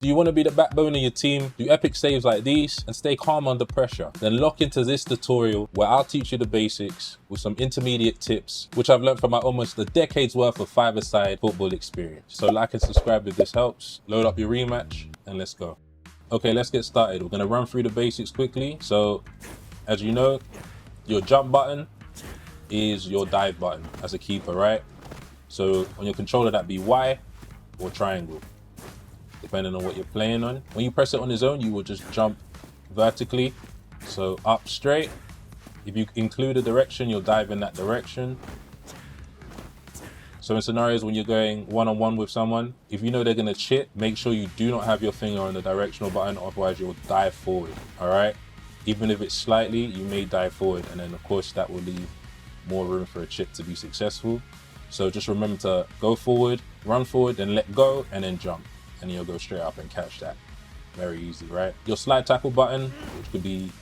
Do you want to be the backbone of your team, do epic saves like these, and stay calm under pressure? Then lock into this tutorial where I'll teach you the basics with some intermediate tips, which I've learned from my almost a decade's worth of five-a-side football experience. So like and subscribe if this helps, load up your rematch, and let's go. Okay, let's get started. We're gonna run through the basics quickly. So, as you know, your jump button is your dive button as a keeper, right? So on your controller, that'd be Y or triangle, depending on what you're playing on. When you press it on its own, you will just jump vertically. So up straight. If you include a direction, you'll dive in that direction. So in scenarios when you're going one-on-one with someone, if you know they're gonna chip, make sure you do not have your finger on the directional button, otherwise you'll dive forward, all right? Even if it's slightly, you may dive forward, and then of course that will leave more room for a chip to be successful. So just remember to go forward, run forward, then let go, and then jump. And you'll go straight up and catch that. Very easy, right? Your slide tackle button, which could be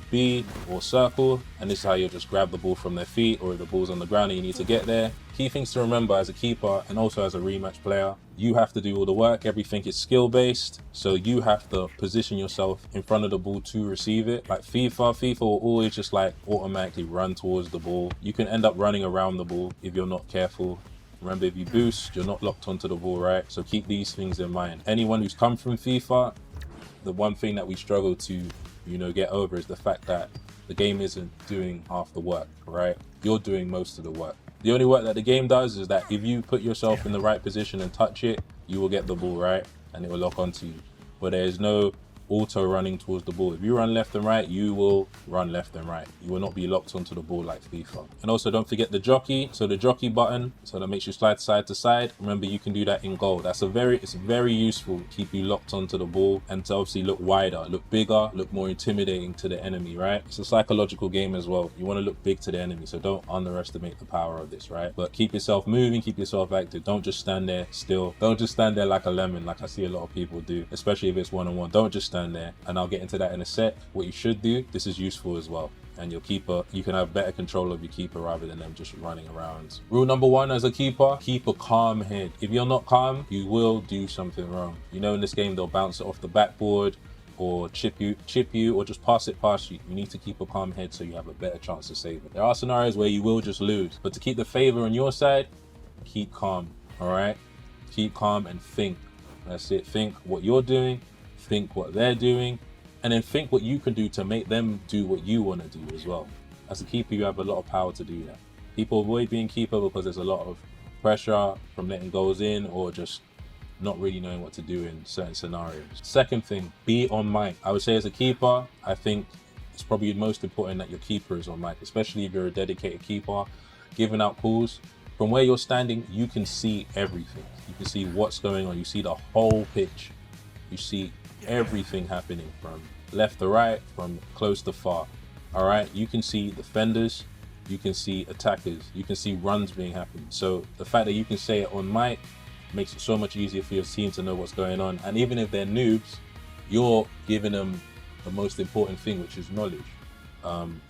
B or circle, and this is how you'll just grab the ball from their feet, or if the ball's on the ground and you need to get there. Key things to remember as a keeper and also as a rematch player, you have to do all the work. Everything is skill based, so you have to position yourself in front of the ball to receive it. Like FIFA will always just like automatically run towards the ball. You can end up running around the ball if you're not careful. Remember, if you boost, you're not locked onto the ball, right? So keep these things in mind. Anyone who's come from FIFA, the one thing that we struggle to, get over is the fact that the game isn't doing half the work, right? You're doing most of the work. The only work that the game does is that if you put yourself in the right position and touch it, you will get the ball, right? And it will lock onto you. But there is no auto running towards the ball. If you run left and right, you will run left and right. You will not be locked onto the ball like FIFA. And also don't forget the jockey. So the jockey button, so that makes you slide side to side. Remember, you can do that in goal. It's very useful to keep you locked onto the ball and to obviously look wider, look bigger, look more intimidating to the enemy, right? It's a psychological game as well. You want to look big to the enemy, so don't underestimate the power of this, right? But keep yourself moving, keep yourself active. Don't just stand there still. Don't just stand there like a lemon, like I see a lot of people do, especially if it's one-on-one. Don't just stand there, and I'll get into that in a sec. What you should do, this is useful as well, and your keeper, you can have better control of your keeper rather than them just running around. Rule number one as a keeper, keep a calm head. If you're not calm, you will do something wrong. In this game they'll bounce it off the backboard or chip you or just pass it past you. You need to keep a calm head so you have a better chance to save it. There are scenarios where you will just lose, but to keep the favor on your side, keep calm, all right? Keep calm and think. That's it. Think what you're doing, think what they're doing, and then think what you can do to make them do what you want to do as well. As a keeper, you have a lot of power to do that. People avoid being keeper because there's a lot of pressure from letting goals in or just not really knowing what to do in certain scenarios. Second thing, be on mic. I would say as a keeper, I think it's probably most important that your keeper is on mic, especially if you're a dedicated keeper, giving out calls. From where you're standing, you can see everything. You can see what's going on. You see the whole pitch. You see everything happening from left to right, from close to far. All right, you can see defenders, you can see attackers, you can see runs being happened. So the fact that you can say it on mic makes it so much easier for your team to know what's going on. And even if they're noobs, you're giving them the most important thing, which is knowledge.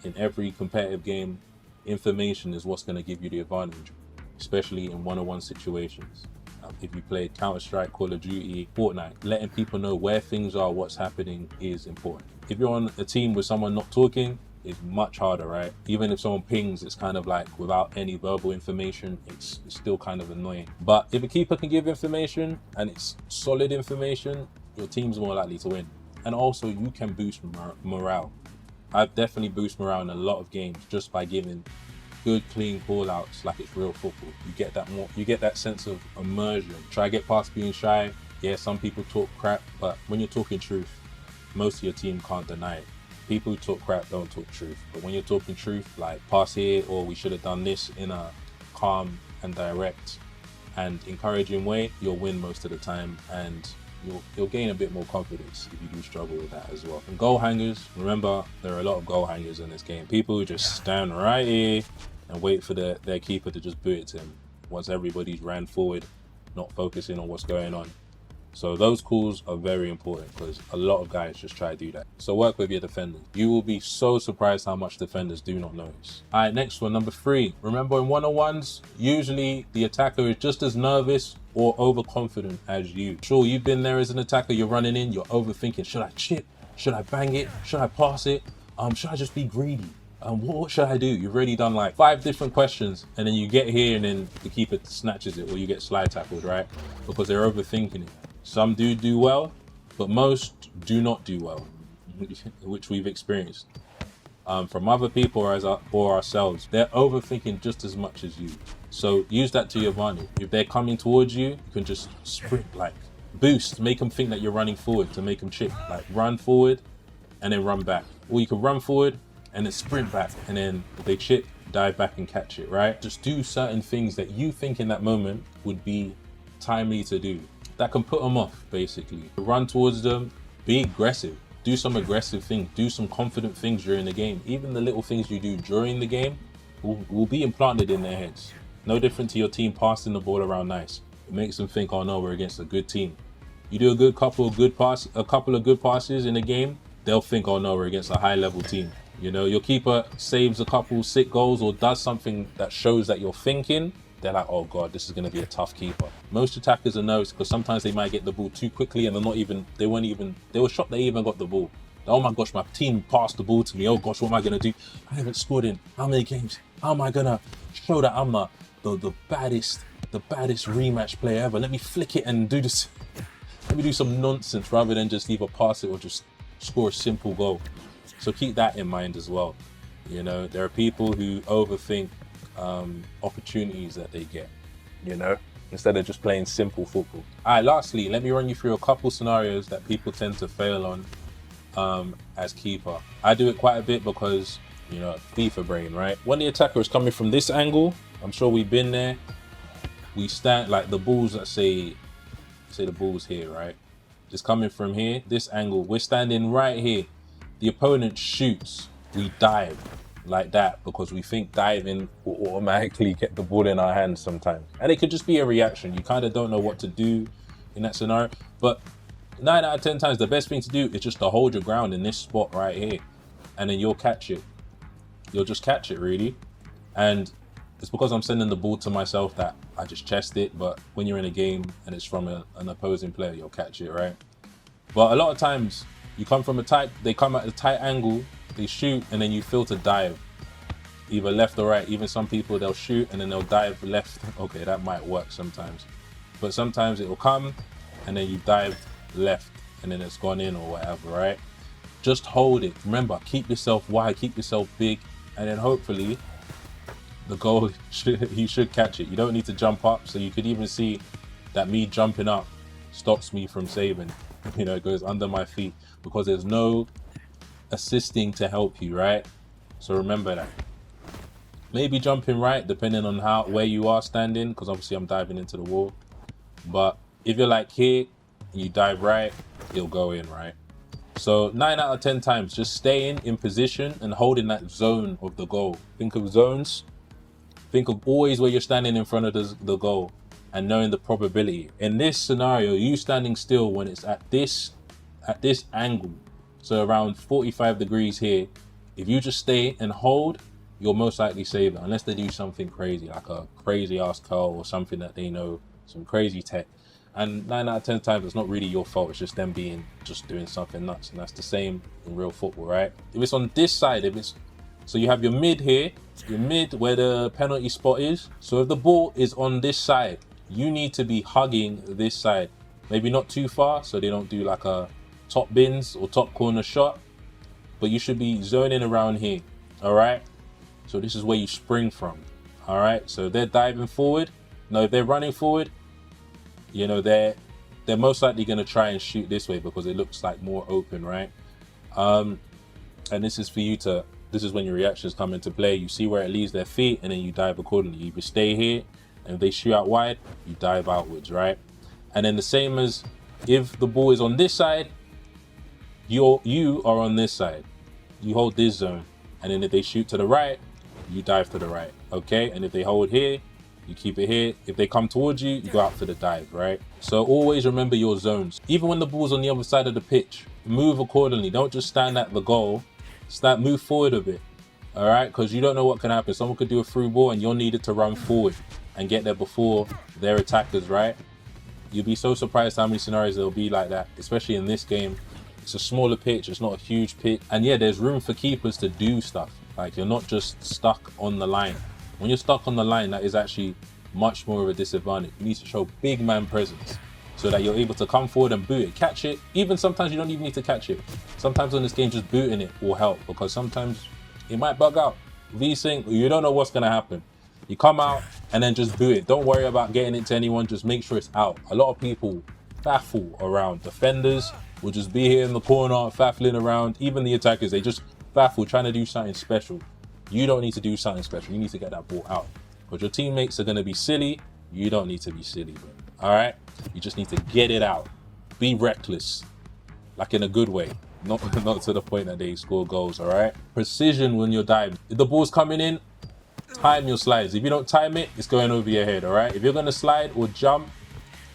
In every competitive game, information is what's going to give you the advantage, especially in one-on-one situations. If you play Counter-Strike, Call of Duty, Fortnite, letting people know where things are, what's happening is important. If you're on a team with someone not talking, it's much harder, right? Even if someone pings, it's kind of like without any verbal information, it's still kind of annoying. But if a keeper can give information and it's solid information, your team's more likely to win. And also you can boost morale. I've definitely boosted morale in a lot of games just by giving good, clean call outs like it's real football. You get that sense of immersion. Try to get past being shy. Yeah, some people talk crap, but when you're talking truth, most of your team can't deny it. People who talk crap don't talk truth. But when you're talking truth, like pass here, or we should have done this in a calm and direct and encouraging way, you'll win most of the time, and you'll gain a bit more confidence if you do struggle with that as well. And goal hangers, remember, there are a lot of goal hangers in this game. People who just stand right here and wait for their keeper to just boot it to him once everybody's ran forward, not focusing on what's going on. So those calls are very important because a lot of guys just try to do that. So work with your defenders. You will be so surprised how much defenders do not notice. All right, next one, number 3. Remember, in one-on-ones, usually the attacker is just as nervous or overconfident as you. Sure, you've been there as an attacker, you're running in, you're overthinking. Should I chip? Should I bang it? Should I pass it? Should I just be greedy? What should I do? You've already done like 5 different questions, and then you get here and then the keeper snatches it, or you get slide tackled, right? Because they're overthinking it. Some do well, but most do not do well, which we've experienced from other people or ourselves. They're overthinking just as much as you. So use that to your advantage. If they're coming towards you, you can just sprint, like boost, make them think that you're running forward to make them chip. Like run forward and then run back. Or you can run forward and then sprint back, and then if they chip, dive back and catch it, right? Just do certain things that you think in that moment would be timely to do. That can put them off, basically. Run towards them, be aggressive. Do some aggressive things, do some confident things during the game. Even the little things you do during the game will be implanted in their heads. No different to your team passing the ball around nice. It makes them think, oh no, we're against a good team. You do a couple of good passes in a game, they'll think, oh no, we're against a high level team. You know, your keeper saves a couple sick goals or does something that shows that you're thinking, they're like, oh God, this is going to be a tough keeper. Most attackers are nervous because sometimes they might get the ball too quickly and they were shocked they even got the ball. Oh my gosh, my team passed the ball to me. Oh gosh, what am I going to do? I haven't scored in how many games? How am I going to show that I'm the baddest rematch player ever? Let me flick it and do this. Let me do some nonsense rather than just either pass it or just score a simple goal. So keep that in mind as well. You know, there are people who overthink opportunities that they get, you know, instead of just playing simple football. All right, lastly, let me run you through a couple scenarios that people tend to fail on as keeper. I do it quite a bit because, you know, FIFA brain, right? When the attacker is coming from this angle, I'm sure we've been there. We stand like the balls that say the ball's here, right? Just coming from here, this angle, we're standing right here. The opponent shoots, we dive like that because we think diving will automatically get the ball in our hands sometimes. And it could just be a reaction. You kind of don't know what to do in that scenario. But 9 out of 10 times, the best thing to do is just to hold your ground in this spot right here. And then you'll catch it. You'll just catch it, really. And it's because I'm sending the ball to myself that I just chest it. But when you're in a game and it's from an opposing player, you'll catch it, right? But a lot of times, you come from they come at a tight angle, they shoot, and then you filter dive, either left or right. Even some people, they'll shoot and then they'll dive left. Okay, that might work sometimes. But sometimes it will come and then you dive left and then it's gone in or whatever, right? Just hold it. Remember, keep yourself wide, keep yourself big, and then hopefully the goal, you should catch it. You don't need to jump up. So you could even see that me jumping up stops me from saving. You know, it goes under my feet because there's no assisting to help you, right? So remember that. Maybe jumping right, depending on where you are standing, because obviously I'm diving into the wall. But if you're like here and you dive right, you'll go in, right? So 9 out of 10 times, just staying in position and holding that zone of the goal. Think of zones. Think of always where you're standing in front of the goal and knowing the probability. In this scenario, you standing still when it's at this angle, so around 45 degrees here, if you just stay and hold, you'll most likely save it, unless they do something crazy, like a crazy ass curl or something that they know, some crazy tech. And 9 out of 10 times, it's not really your fault. It's just them just doing something nuts. And that's the same in real football, right? If it's on this side, so you have your mid here, your mid where the penalty spot is. So if the ball is on this side, you need to be hugging this side. Maybe not too far, so they don't do like a top bins or top corner shot, but you should be zoning around here, all right? So this is where you spring from, all right? So if they're diving forward, no, if they're running forward, you know, they're most likely going to try and shoot this way because it looks like more open, right? And this is when your reactions come into play. You see where it leaves their feet and then you dive accordingly. You either stay here, and if they shoot out wide, you dive outwards, right? And then the same as if the ball is on this side, you are on this side. You hold this zone. And then if they shoot to the right, you dive to the right, okay? And if they hold here, You keep it here. If they come towards you, you go out for the dive, right? So always remember your zones. Even when the ball's on the other side of the pitch, move accordingly. Don't just stand at the goal. Move forward a bit, all right? Because you don't know what can happen. Someone could do a through ball and you'll need it to run forward and get there before their attackers, right? You'll be so surprised how many scenarios there'll be like that, especially in this game. It's a smaller pitch, it's not a huge pitch. And yeah, there's room for keepers to do stuff. Like, you're not just stuck on the line. When you're stuck on the line, that is actually much more of a disadvantage. You need to show big man presence so that you're able to come forward and boot it, catch it. Even sometimes you don't even need to catch it. Sometimes in this game, just booting it will help, because sometimes it might bug out. V-sync, you don't know what's gonna happen. You come out and then just boot it. Don't worry about getting it to anyone, just make sure it's out. A lot of people faffle around. Defenders will just be here in the corner, faffling around. Even the attackers, they just faffle, trying to do something special. You don't need to do something special. You need to get that ball out. Because your teammates are going to be silly. You don't need to be silly, bro. All right? You just need to get it out. Be reckless. Like in a good way. Not to the point that they score goals, all right? Precision when you're diving. If the ball's coming in, time your slides. If you don't time it, it's going over your head, all right? If you're going to slide or jump,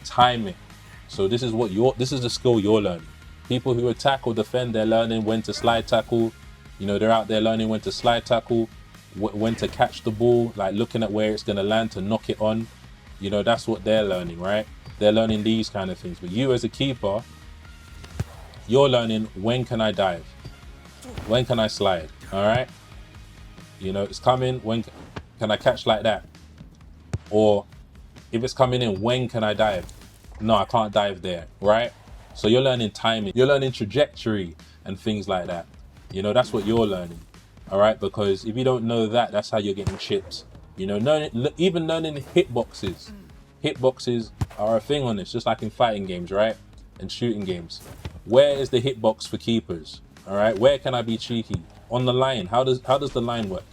time it. So this is the skill you're learning. People who attack or defend, they're learning when to slide tackle. You know, they're out there learning when to slide tackle, when to catch the ball, like looking at where it's going to land to knock it on. You know, that's what they're learning, right? They're learning these kind of things. But you as a keeper, you're learning, when can I dive? When can I slide? All right? You know, it's coming. When can I catch like that? Or if it's coming in, when can I dive? No, I can't dive there, right? So you're learning timing. You're learning trajectory and things like that. You know, that's what you're learning, all right? Because if you don't know that, that's how you're getting chips. You know, even learning hitboxes. Hitboxes are a thing on this, just like in fighting games, right? And shooting games. Where is the hitbox for keepers, all right? Where can I be cheeky? On the line, how does the line work?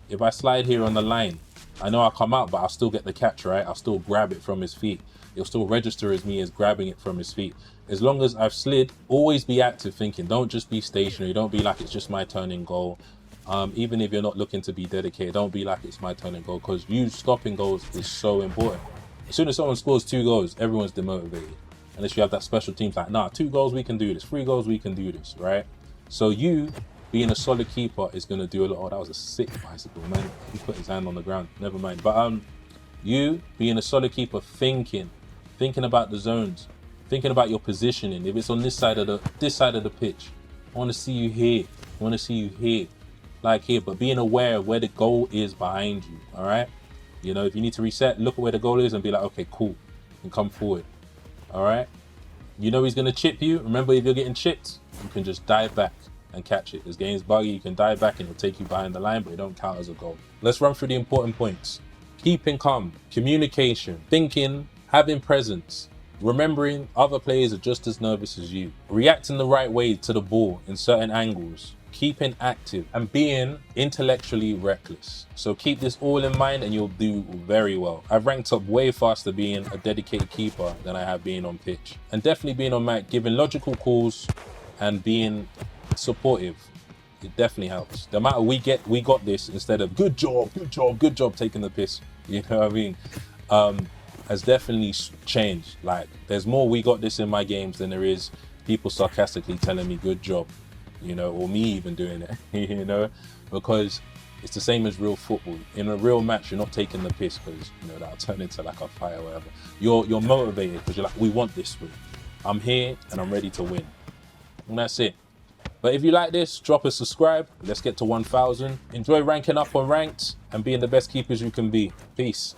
If I slide here on the line, I know I'll come out, but I'll still get the catch, right? I'll still grab it from his feet. It'll still register as me as grabbing it from his feet. As long as I've slid, always be active thinking. Don't just be stationary. Don't be like it's just my turn in goal. Even if you're not looking to be dedicated, don't be like it's my turn in goal, because you stopping goals is so important. As soon as someone scores 2 goals, everyone's demotivated. Unless you have that special teams like, nah, 2 goals, we can do this. 3 goals, we can do this, right? So you being a solid keeper is going to do a lot. Oh, that was a sick bicycle, man. He put his hand on the ground. Never mind. But you being a solid keeper, thinking about the zones, thinking about your positioning. If it's on this side of the pitch, I want to see you here. I want to see you here, like here. But being aware of where the goal is behind you. All right. You know, if you need to reset, look at where the goal is and be like, okay, cool, and come forward. All right. You know he's gonna chip you. Remember, if you're getting chipped, you can just dive back and catch it. This game's buggy. You can dive back and it'll take you behind the line, but it don't count as a goal. Let's run through the important points. Keeping calm, communication, thinking, having presence, remembering other players are just as nervous as you, reacting the right way to the ball in certain angles, keeping active, and being intellectually reckless. So keep this all in mind and you'll do very well. I've ranked up way faster being a dedicated keeper than I have being on pitch. And definitely being on mic, giving logical calls and being supportive. It definitely helps. The amount of we got this instead of good job taking the piss, you know what I mean, has definitely changed. Like, there's more we got this in my games than there is people sarcastically telling me good job, you know, or me even doing it, you know, because it's the same as real football. In a real match, you're not taking the piss because, you know, that'll turn into like a fight or whatever. You're motivated because you're like, we want this win. I'm here and I'm ready to win. And that's it. But if you like this, drop a subscribe. Let's get to 1,000. Enjoy ranking up on ranked and being the best keepers you can be. Peace.